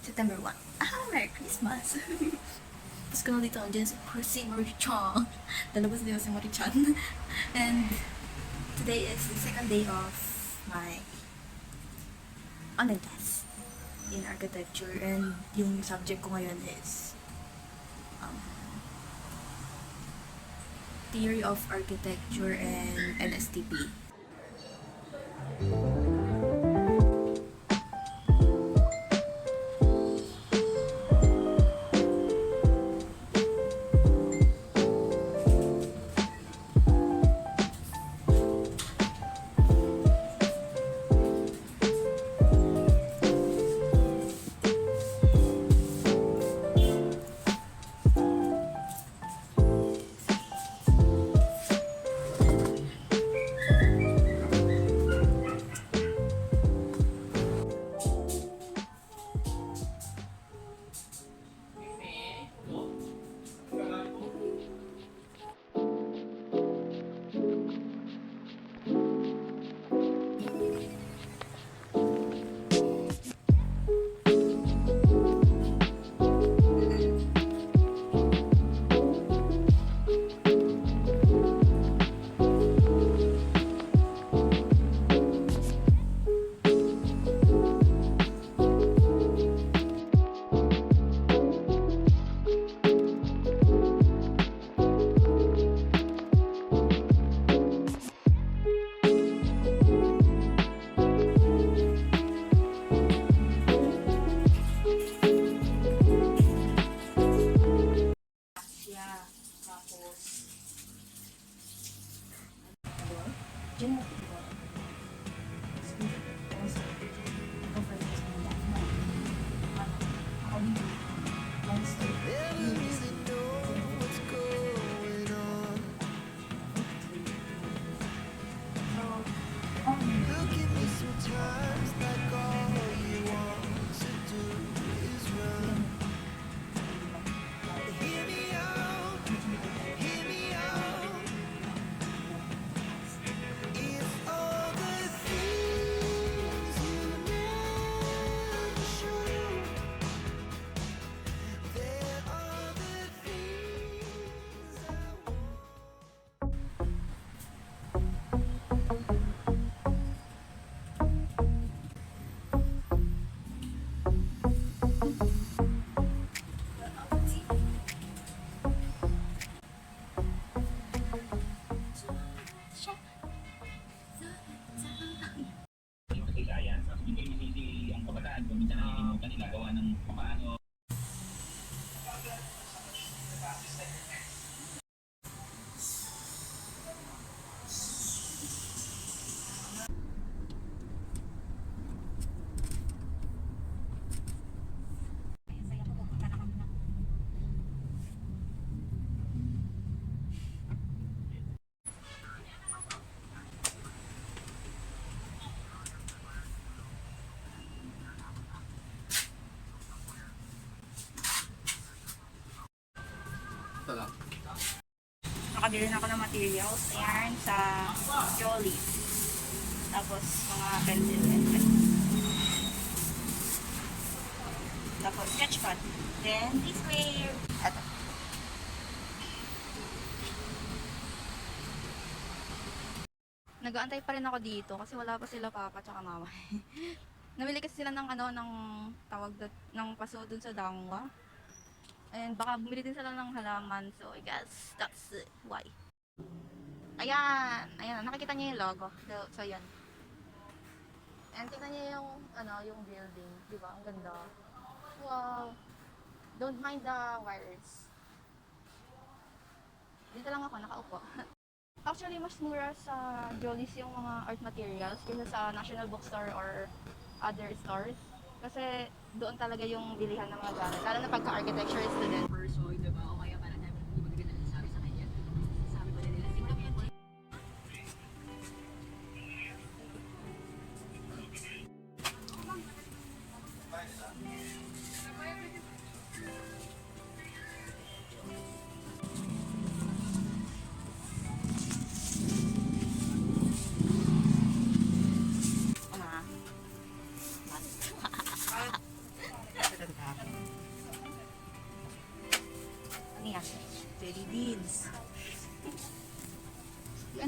September 1. Merry Christmas! Pasko na dito dyan si Marichan. Lalabas dito si Marichan. And today is the second day of my online class in architecture, and yung subject ko ngayon is theory of architecture and NSTP. Nakabili na ako ng materials. Ayan, sa Jolie. Tapos, mga pencil and pen. Tapos, sketchpad. Then, display. Eto. Nag-aantay pa rin ako dito kasi wala pa sila papa tsaka mama. Namili kasi sila ng ng tawag ng paso dun sa Dangwa. And baka bumili din sila ng halaman. So, I guess that's why. Ayan. Ayan. Nakikita niyo yung logo. So yan. And tingnan niyo yung, yung building. Diba? Ang ganda. Wow. Don't mind the wires. Dito lang ako, nakaupo. Actually, mas mura sa Jollies yung mga art materials kaysa sa National Bookstore or other stores. Kasi doon talaga yung bilihan ng mga gamit. Lalo na pagka-architecture student. So, diba? O kaya parang namin hindi magaganda na sabi sa kanya. Sabi ko na nila, tingnan mo yan.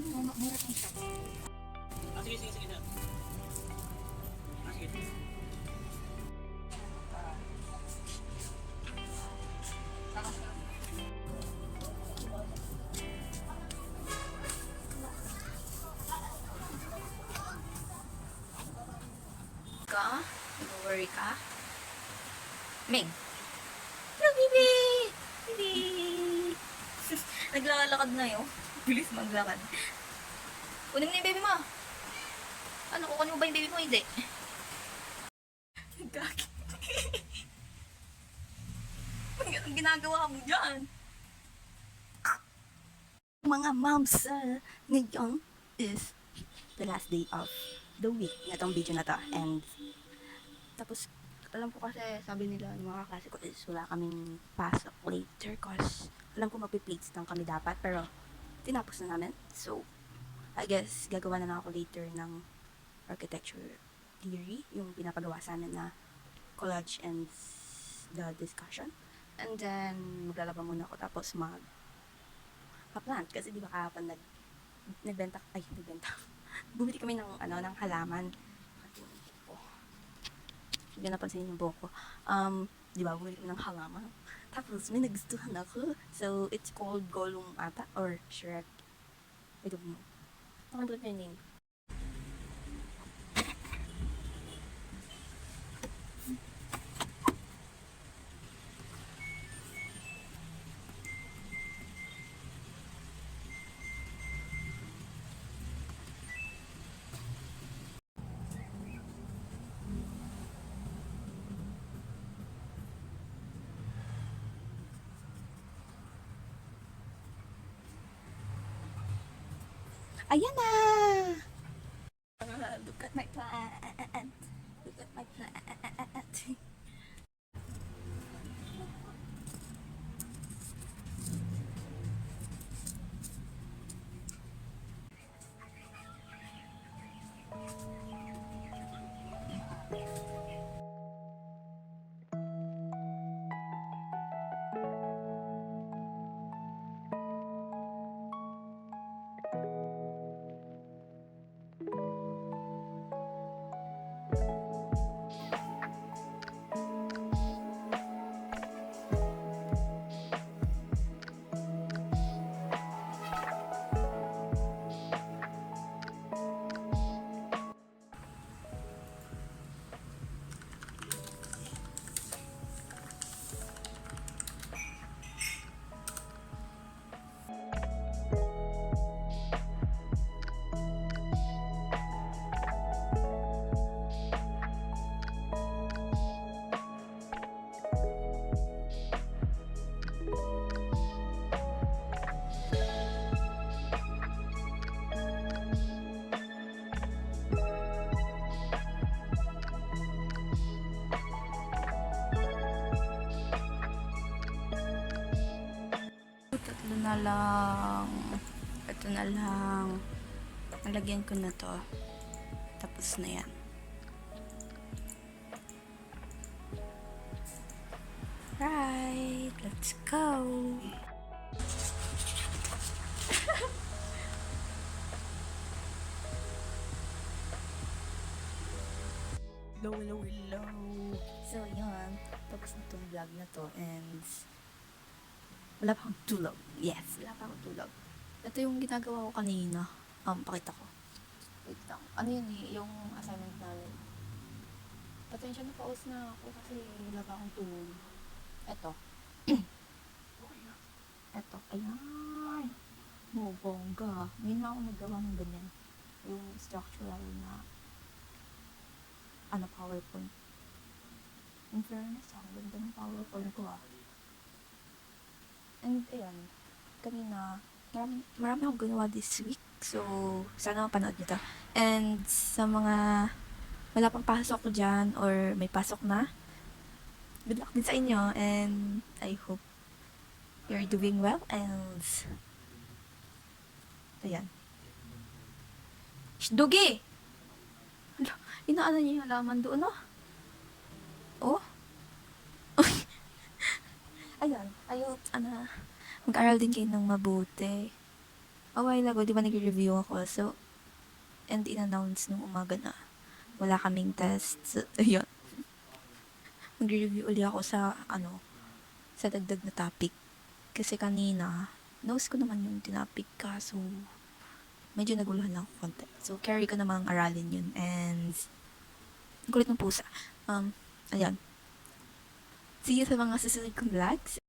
ano, mura lang siya. Sige, sige, sige na. Sige. Ka? Nag-worry ka? Meg! Hello, baby! Baby! Naglalakad na yun. Bilis maglakad. Kunin mo na yung baby mo. Ano, kukunin mo ba yung baby mo? Hindi. Gagi. Anong ginagawa mo dyan? Mga moms, ngayon is the last day of the week na tong video na to. And tapos, alam ko kasi sabi nila ng mga klase ko is wala kaming pasok later cause alam ko magpiplates lang kami dapat pero tinapos na namin. So, I guess gagawa na lang ako later ng architecture theory, yung pinapagawa sa amin na collage and the discussion. And then, maglalaba muna ako tapos pa-plant kasi di ba kahapon nagbenta, bumili kami ng ng halaman. Hindi na napansin yung buhok ko. Di ba, bumili kami ng halaman. Tapos, may nagustuhan ako. So, it's called Gollum ata, or Shrek. I don't know. Nakalimutan ko yung name. Ayan na! Look at my plant. Look at my plant. Tatlo na lang. Ito na lang. Nalagyan ko na to. Tapos na yan. Right. Let's go. Hello, hello, hello. So, yan. Tapos na itong vlog na to. And wala pa akong tulog. Yes, wala pa akong tulog. Ito yung ginagawa ko kanina. Pakita ko. Wait lang. Ano yun eh, yung assignment namin. Pasensya na paus na ako kasi wala pa akong tulog. Ito. Ito. Ayan. Oh, bongga. Ngayon na ako naggawa ng ganyan. Yung structural na PowerPoint. In fairness, ang ganda ng PowerPoint ko ah. And ayan, kanina, marami akong ginawa this week. So, sana mapanood nyo to. And sa mga wala pang pasok ko dyan or may pasok na, good luck din sa inyo. And I hope you're doing well. And ayan. Shh, Dugi! Inaano niyo yung halaman doon, no? Oh? Ayan, ayun, mag-aral din kayo ng mabuti. a while ago, di ba nag-review ako? So, and in-announce nung umaga na wala kaming test. So, ayun. Mag-review uli ako sa, sa dagdag na topic. Kasi kanina, knows ko naman yung tinapik ka. So, medyo naguluhan lang ako konti. So, carry ko namang aralin yun. And, ang kulit ng pusa. Ayan. See you sa mga susunod kong vlogs.